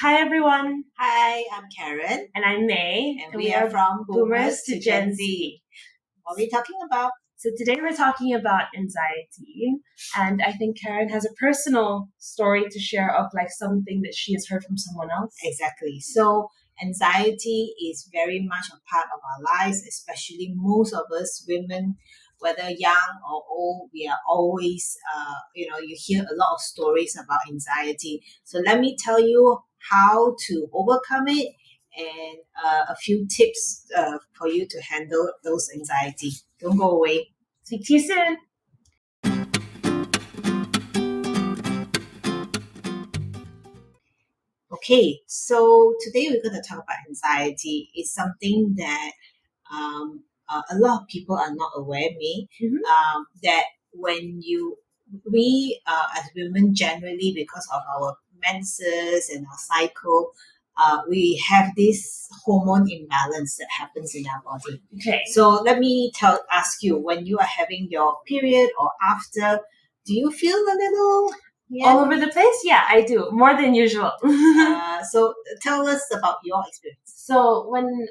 Hi everyone, Hi, I'm Karen, and I'm May, and we are from Boomers to Gen Z. What are we talking about? So today we're talking about anxiety, and I think Karen has a personal story to share of like something that she has heard from someone else. Exactly. So, anxiety is very much a part of our lives, especially most of us women, whether young or old, we are always, you hear a lot of stories about anxiety. So, let me tell you how to overcome it and a few tips for you to handle those anxiety. Don't go away. Speak to you soon. Okay, so today we're going to talk about anxiety. It's something that a lot of people are not aware, me, that we as women generally, because of our menses and our cycle, we have this hormone imbalance that happens in our body. Okay. So let me ask you, when you are having your period or after, do you feel a little All over the place? Yeah, I do. More than usual. So tell us about your experience. So when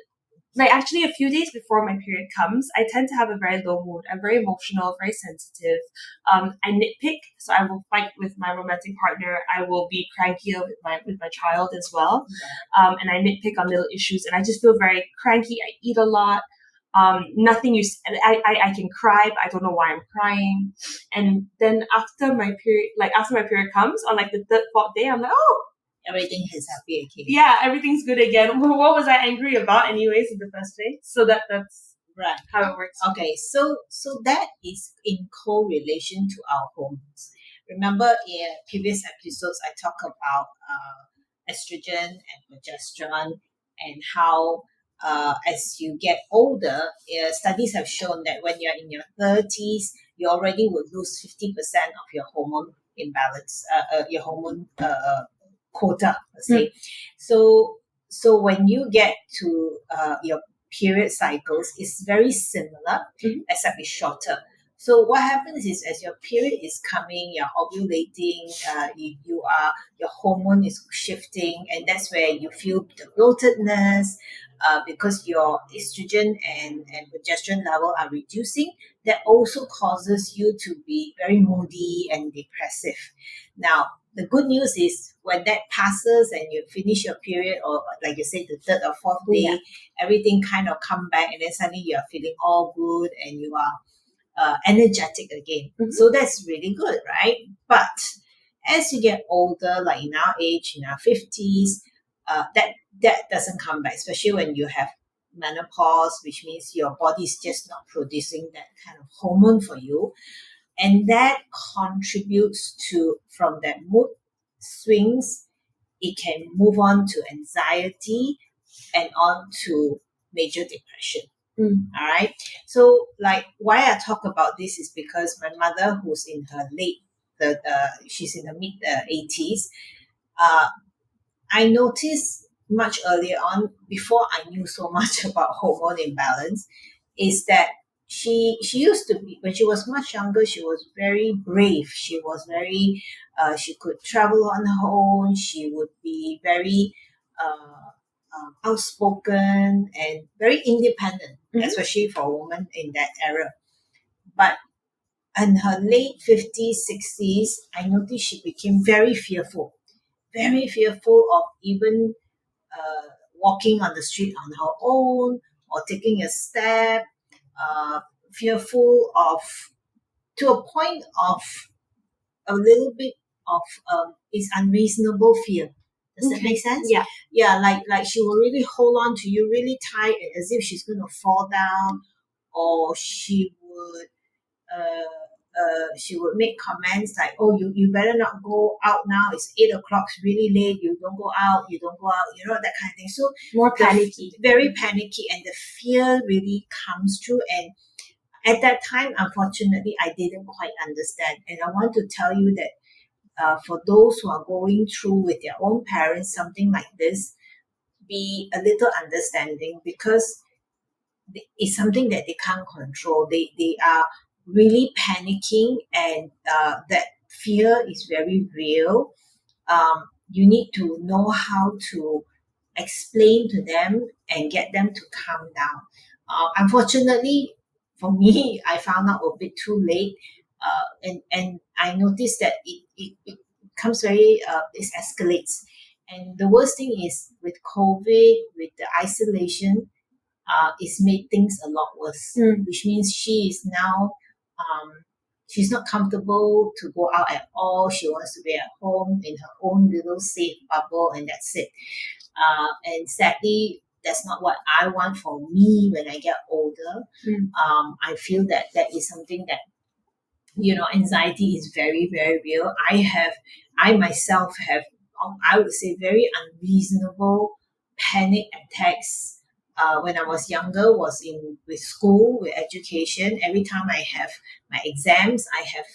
actually a few days before my period comes, I tend to have a very low mood. I'm very emotional, very sensitive. I nitpick, so I will fight with my romantic partner. I will be cranky with my child as well, and I nitpick on little issues. And I just feel very cranky. I eat a lot. Nothing you. I can cry, but I don't know why I'm crying. And then after my period comes on like the third, fourth day, I'm like, oh. Everything is happy again. Yeah, everything's good again. What was I angry about anyways in the first place? So that's right how it works. Okay, so that is in correlation to our hormones. Remember in previous episodes I talked about estrogen and progesterone and how as you get older, studies have shown that when you're in your 30s, you already will lose 50% of your hormone imbalance, your hormone quota, let's say. So when you get to your period cycles, it's very similar, except it's shorter. So what happens is, as your period is coming, you're ovulating, your hormone is shifting, and that's where you feel the bloatedness, because your estrogen and progesterone level are reducing. That also causes you to be very moody and depressive. Now, the good news is when that passes and you finish your period, or like you said, the third or fourth day, everything kind of come back, and then suddenly you are feeling all good and you are energetic again. So that's really good, right? But as you get older, like in our age, in our 50s, that doesn't come back, especially when you have menopause, which means your body is just not producing that kind of hormone for you. And that contributes to, from that mood swings, it can move on to anxiety and on to major depression. All right. So, like, why I talk about this is because my mother, who's in her she's in the mid 80s. I noticed much earlier on, before I knew so much about hormone imbalance, is that she used to be, when she was much younger, she was very brave. She was very she could travel on her own. She would be very outspoken and very independent, especially for a woman in that era. But in her late 50s, 60s, I noticed she became very fearful of even walking on the street on her own or taking a step, fearful of, to a point of a little bit of is unreasonable fear. Does that make sense? Yeah. Yeah, like she will really hold on to you really tight, as if she's going to fall down, or she would make comments like, "Oh, you better not go out now. It's 8 o'clock. It's really late. You don't go out. You don't go out. You know, that kind of thing." So More panicky. very panicky, and the fear really comes through. And at that time, unfortunately, I didn't quite understand. And I want to tell you that for those who are going through with their own parents something like this, be a little understanding, because it's something that they can't control. They are really panicking, and that fear is very real. you need to know how to explain to them and get them to calm down. Unfortunately, for me, I found out a bit too late, and I noticed that it comes it escalates. And the worst thing is with COVID, with the isolation, it's made things a lot worse, which means she is now, she's not comfortable to go out at all. She wants to be at home in her own little safe bubble, and that's it. And sadly, that's not what I want for me when I get older. I feel that that is something that, anxiety is very, very real. I myself have, I would say, very unreasonable panic attacks. When I was younger, was in with school, with education. Every time I have my exams, I have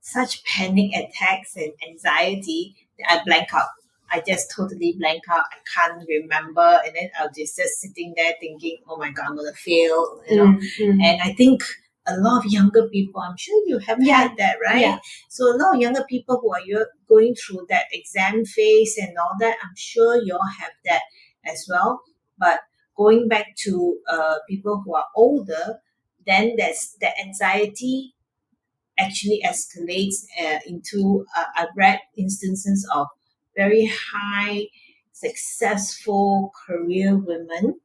such panic attacks and anxiety that I blank out. I just totally blank out. I can't remember, and then I'll just sitting there thinking, "Oh my God, I'm gonna fail," And I think a lot of younger people, I'm sure you have had that, right? Yeah. So a lot of younger people who are going through that exam phase and all that, I'm sure you all have that as well. But going back to people who are older, then there's the anxiety actually escalates into, I've read instances of very high, successful career women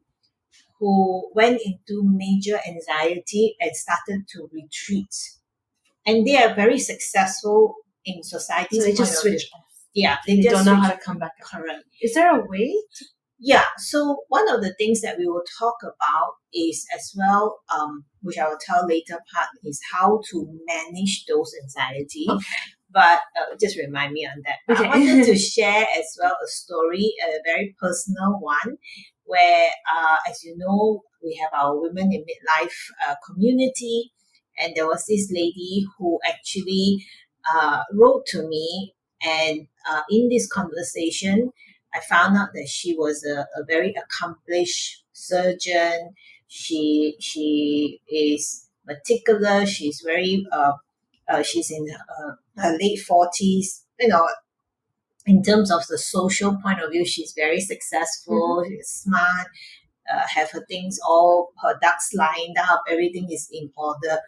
who went into major anxiety and started to retreat. And they are very successful in society. So they just switch off. Yeah, they just don't know how to come back. Correct. Is there a way? Yeah, so one of the things that we will talk about is as well, which I will tell later part, is how to manage those anxiety. Okay. But just remind me on that. Okay. I wanted to share as well a story, a very personal one, where, as you know, we have our Women in Midlife community, and there was this lady who actually wrote to me, and in this conversation, I found out that she was a very accomplished surgeon. She is meticulous. She's very she's in her late 40s. In terms of the social point of view, she's very successful. She's smart. Have her things all, her ducks lined up. Everything is in order.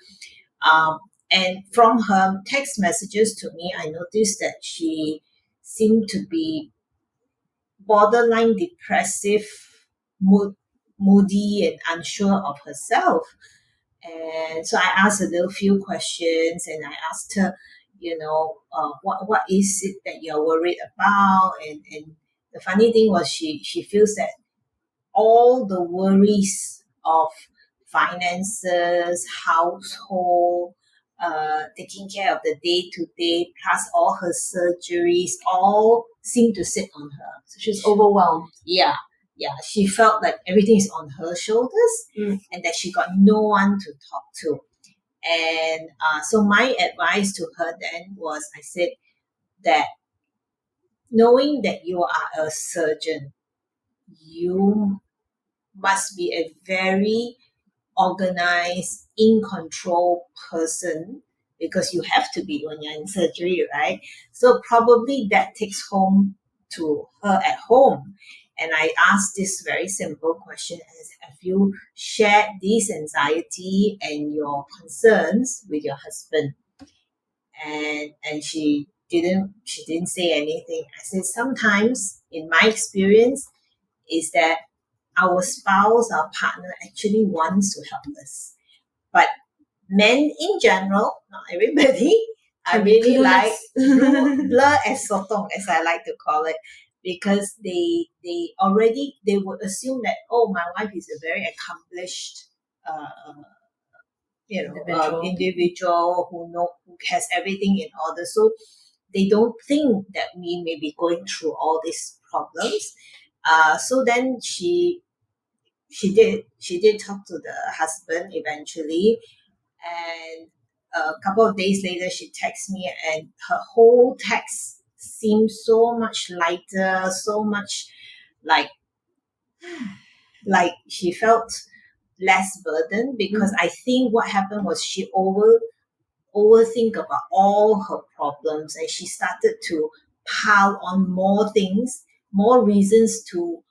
And from her text messages to me, I noticed that she seemed to be borderline depressive, moody, and unsure of herself. And so I asked a little few questions, and I asked her, what is it that you're worried about? And the funny thing was, she feels that all the worries of finances, household, taking care of the day to day, plus all her surgeries, all seem to sit on her. So she's overwhelmed. Yeah. She felt like everything is on her shoulders, and that she got no one to talk to. And so my advice to her then was, I said that knowing that you are a surgeon, you must be a very organized, in control person, because you have to be when you're in surgery, right? So probably that takes home to her at home. And I asked this very simple question: have you shared this anxiety and your concerns with your husband? And she didn't say anything. I said, sometimes in my experience is that our spouse, our partner actually wants to help us. But men in general, not everybody, are really like blur as sotong, as I like to call it, because they would assume that, oh, my wife is a very accomplished individual who has everything in order. So they don't think that we may be going through all these problems. So then she did talk to the husband eventually, and a couple of days later she texted me, and her whole text seemed so much lighter, so much like she felt less burdened, because I think what happened was she overthink about all her problems, and she started to pile on more things, more reasons to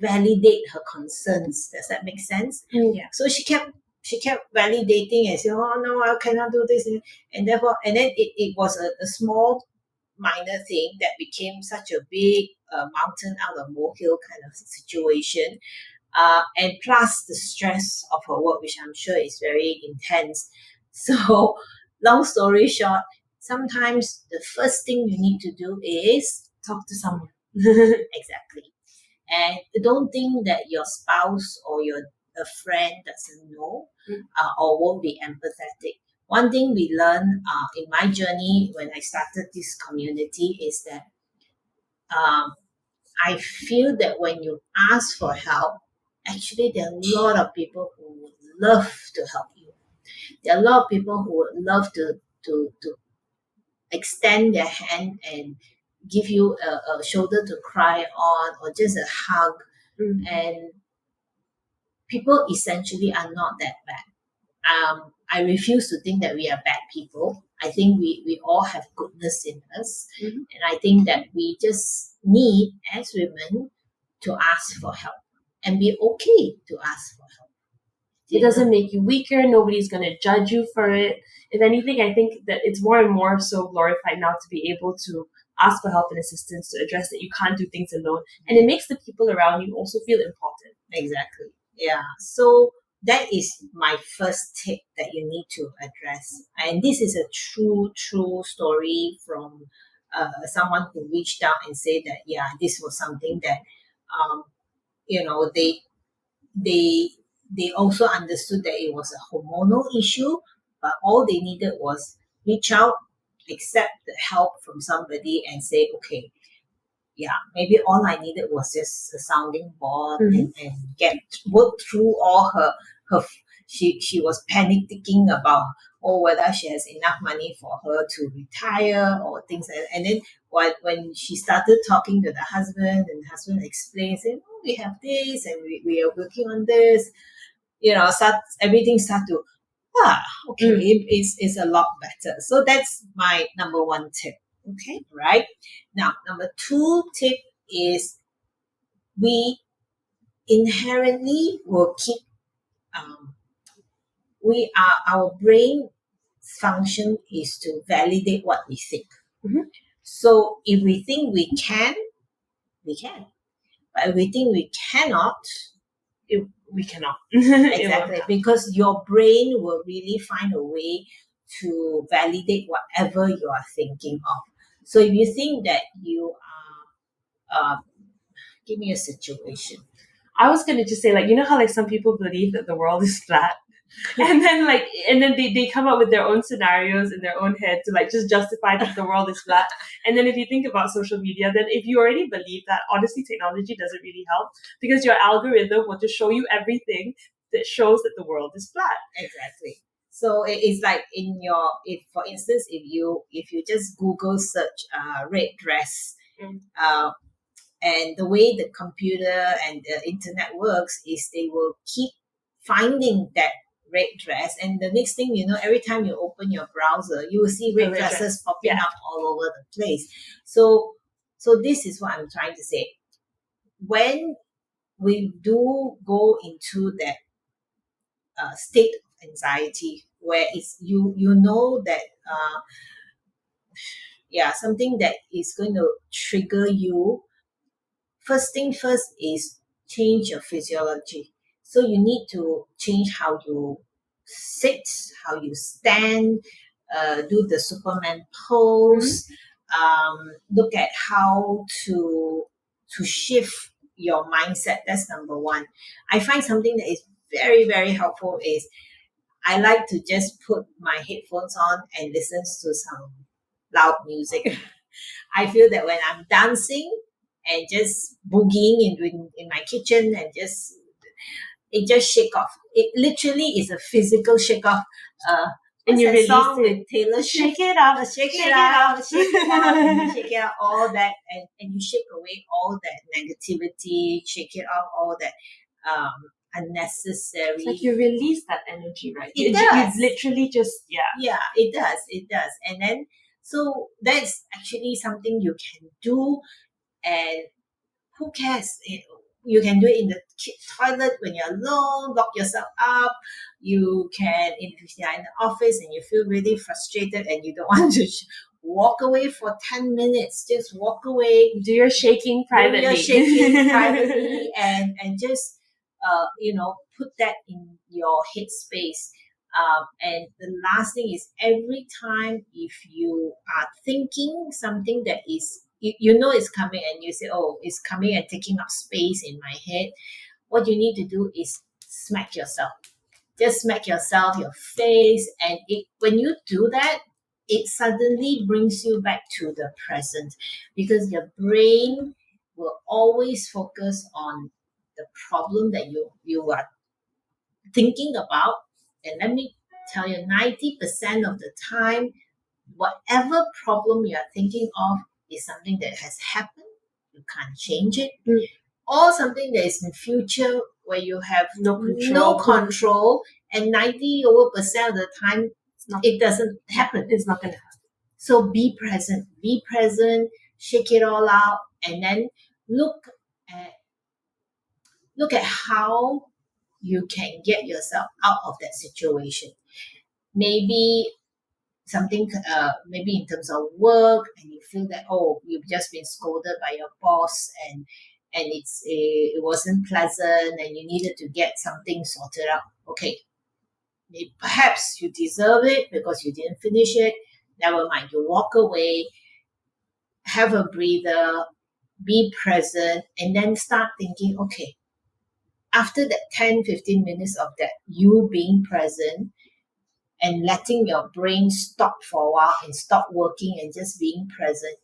validate her concerns. Does that make sense? Yeah. So she kept validating and saying, "Oh no, I cannot do this," and therefore, and then it was a small minor thing that became such a big mountain out of molehill kind of situation. And plus the stress of her work, which I'm sure is very intense. So, long story short, sometimes the first thing you need to do is Talk to someone. exactly. And don't think that your spouse or a friend doesn't know or won't be empathetic. One thing we learned in my journey when I started this community is that um, I feel that when you ask for help, actually there are a lot of people who would love to help you. There are a lot of people who would love to extend their hand and give you a shoulder to cry on or just a hug. And people essentially are not that bad. I refuse to think that we are bad people. I think we all have goodness in us. And I think that we just need, as women, to ask for help and be okay to ask for help. It doesn't make you weaker. Nobody's going to judge you for it. If anything, I think that it's more and more so glorified now to be able to ask for help and assistance, to address that you can't do things alone. And it makes the people around you also feel important. Exactly. Yeah. So that is my first tip that you need to address. And this is a true story from someone who reached out and said that, yeah, this was something that, you know, they also understood that it was a hormonal issue, but all they needed was reach out, accept the help from somebody and say, okay, yeah, maybe all I needed was just a sounding board and work through all her she was panic-ticking about whether she has enough money for her to retire or things like that. And then when she started talking to the husband and the husband explained, saying, "Oh, we have this and we are working on this," everything start to okay, it's a lot better. So that's my number one tip. Okay, right? Now, number two tip is we inherently will keep, our brain function is to validate what we think. So if we think we can, we can. But if we think we cannot, we cannot. Exactly, because your brain will really find a way to validate whatever you are thinking of. So if you think that you are, give me a situation. I was gonna just say, like, you know how like some people believe that the world is flat, and then they come up with their own scenarios in their own head to like just justify that the world is flat. And then if you think about social media, then if you already believe that, honestly, technology doesn't really help, because your algorithm will just show you everything that shows that the world is flat. Exactly. So it's like if for instance, if you just Google search red dress, and the way the computer and the internet works is they will keep finding that red dress, and the next thing you know, every time you open your browser, you will see red dresses popping up all over the place. So this is what I'm trying to say. When we do go into that state of anxiety, where it's you know that something that is going to trigger you, first thing first is change your physiology. So you need to change how you sit, how you stand, do the Superman pose, look at how to shift your mindset. That's number one. I find something that is very, very helpful is I like to just put my headphones on and listen to some loud music. I feel that when I'm dancing and just boogieing in my kitchen and it just shake off. It literally is a physical shake off. And you release song it. with Taylor Swift? Shake it up, shake it out, shake it out, and you shake it out, all that, and you shake away all that negativity, shake it off all that unnecessary. It's like you release that energy, right? It does. You literally just Yeah, it does. And then So that's actually something you can do, and who cares? You can do it in the toilet when you're alone, lock yourself up. You can, if you're in the office and you feel really frustrated and you don't want to walk away for 10 minutes, just walk away. Do your shaking privately. Do your shaking privately and just, put that in your headspace. And the last thing is, every time if you are thinking something that is, you know it's coming, and you say, oh, it's coming and taking up space in my head, what you need to do is smack yourself. Just smack yourself, your face, and when you do that, it suddenly brings you back to the present, because your brain will always focus on the problem that you are thinking about. And let me tell you, 90% of the time, whatever problem you are thinking of is something that has happened, you can't change it, or something that is in future where you have no control, and 90% of the time it doesn't happen. It's not going to happen. So be present, shake it all out, and then look at how you can get yourself out of that situation. Maybe something, maybe in terms of work, and you feel that, oh, you've just been scolded by your boss, and it wasn't pleasant, and you needed to get something sorted out. Okay, perhaps you deserve it because you didn't finish it. Never mind, you walk away, have a breather, be present, and then start thinking, okay, after that 10-15 minutes of that, you being present and letting your brain stop for a while and stop working and just being present,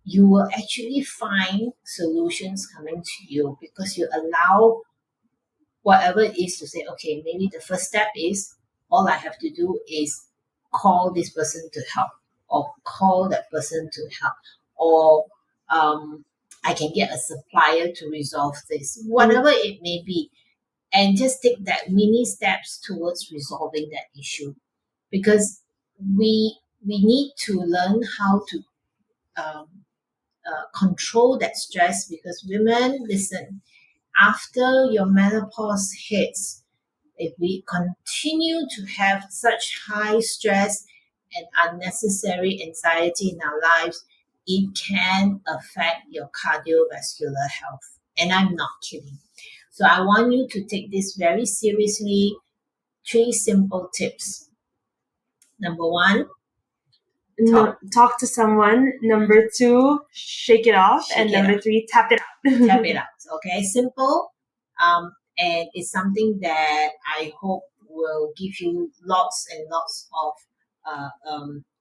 you will actually find solutions coming to you, because you allow whatever it is to say, okay, maybe the first step is, all I have to do is call this person to help, or call that person to help, or I can get a supplier to resolve this, whatever it may be. And just take that mini steps towards resolving that issue, because we need to learn how to control that stress. Because women, listen, after your menopause hits, if we continue to have such high stress and unnecessary anxiety in our lives, it can affect your cardiovascular health. And I'm not kidding. So I want you to take this very seriously. 3 simple tips. Number 1, talk to someone. Number 2, shake it off. And number 3, tap it out. Tap it out. Okay, simple. And it's something that I hope will give you lots and lots of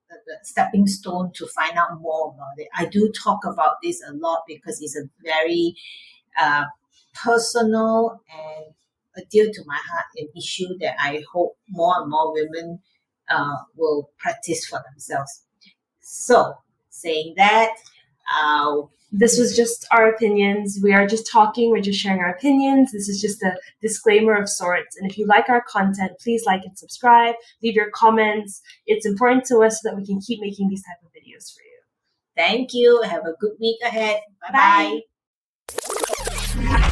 the stepping stone to find out more about it. I do talk about this a lot because it's a very personal and dear to my heart, an issue that I hope more and more women will practice for themselves. So, saying that, this was just our opinions. We are just talking. We're just sharing our opinions. This is just a disclaimer of sorts. And if you like our content, please like and subscribe. Leave your comments. It's important to us so that we can keep making these type of videos for you. Thank you. Have a good week ahead. Bye-bye. Bye.